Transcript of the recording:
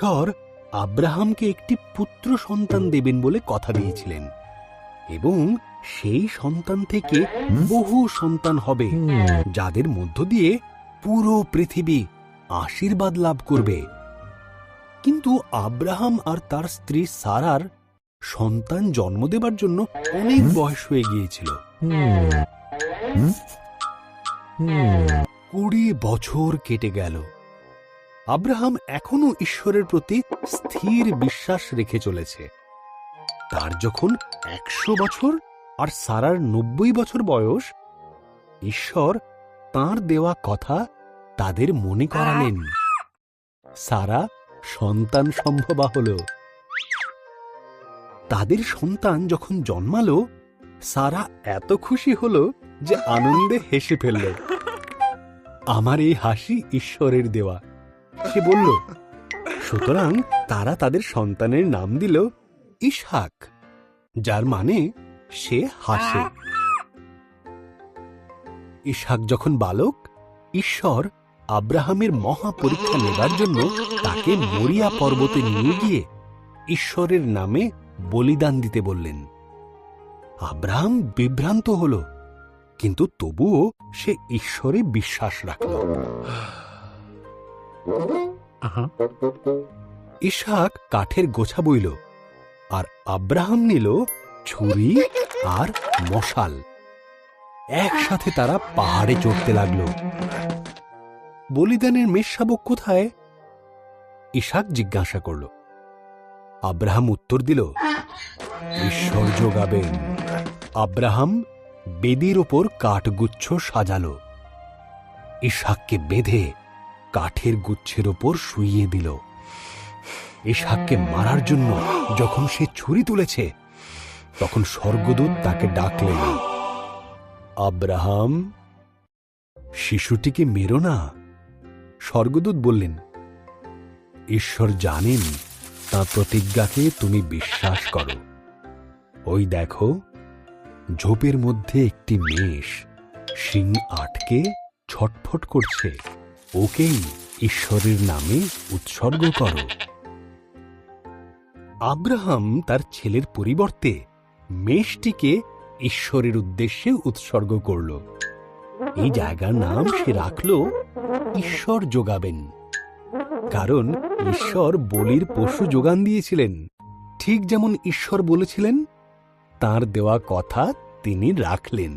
ঈশ্বর আব্রাহামকে একটি পুত্র সন্তান দেবেন বলে কথা দিয়েছিলেন এবং সেই সন্তান থেকে বহু সন্তান হবে, যাদের মধ্য দিয়ে পুরো পৃথিবী আশীর্বাদ লাভ করবে। কিন্তু আব্রাহাম আর তার স্ত্রী সারার সন্তান জন্ম দেবার জন্য অনেক বয়স হয়ে গিয়েছিল। 20 বছর কেটে গেল। আব্রাহাম এখনো ঈশ্বরের প্রতি স্থির বিশ্বাস রেখে চলেছে। তার যখন 100 বছর আর সারার 90 বছর বয়স, ঈশ্বর তাঁর দেওয়া কথা তাদের মনে করালেন। সারা সন্তান সম্ভবা হল। তাদের সন্তান যখন জন্মালো, সারা এত খুশি হল যে আনন্দে হেসে ফেলল। আমার এই হাসি ঈশ্বরের দেওয়া, সে বলল। সুতরাং তারা তাদের সন্তানের নাম দিল ইসহাক, যার মানে সে হাসে। ইসহাক যখন বালক, ঈশ্বর আব্রাহামের মহা পরীক্ষা নেবার জন্য তাকে মরিয়া পর্বতে নিয়ে গিয়ে ঈশ্বরের নামে বলিদান দিতে বললেন। আব্রাহাম বিভ্রান্ত হল, কিন্তু তবুও সে ঈশ্বরে বিশ্বাস রাখল। ইসহাক কাঠের গোছা বইল, আর আব্রাহাম নিল ছুরি আর মশাল। একসাথে তারা পাহাড়ে চড়তে লাগল। বলিদানের মেষশাবক কোথায়? ইসহাক জিজ্ঞাসা করল। আব্রাহাম উত্তর দিল, ঈশ্বর যোগাবেন। আব্রাহাম বেদির ওপর কাঠগুচ্ছ সাজাল। ইসহাককে বেঁধে কাঠের গুচ্ছের ওপর শুইয়ে দিল। ইসহাককে মারার জন্য যখন সে ছুরি তুলেছে, তখন স্বর্গদূত তাকে ডাকলেন। আব্রাহাম, শিশুটিকে মেরো না। স্বর্গদূত বললেন, ঈশ্বর জানেন তাঁর প্রতিজ্ঞাকে তুমি বিশ্বাস করো। ওই দেখো, ঝোপের মধ্যে একটি মেষ শিং আটকে ছটফট করছে। ওকেই ঈশ্বরের নামে উৎসর্গ করো। আব্রাহাম তার ছেলের পরিবর্তে মেষটিকে ঈশ্বরের উদ্দেশ্যে উৎসর্গ করল। এই জায়গার নাম সে রাখল ঈশ্বর যোগাবেন, কারণ ঈশ্বর বলির পশু যোগান দিয়েছিলেন। ঠিক যেমন ঈশ্বর বলেছিলেন, তাঁর দেওয়া কথা তিনি রাখলেন।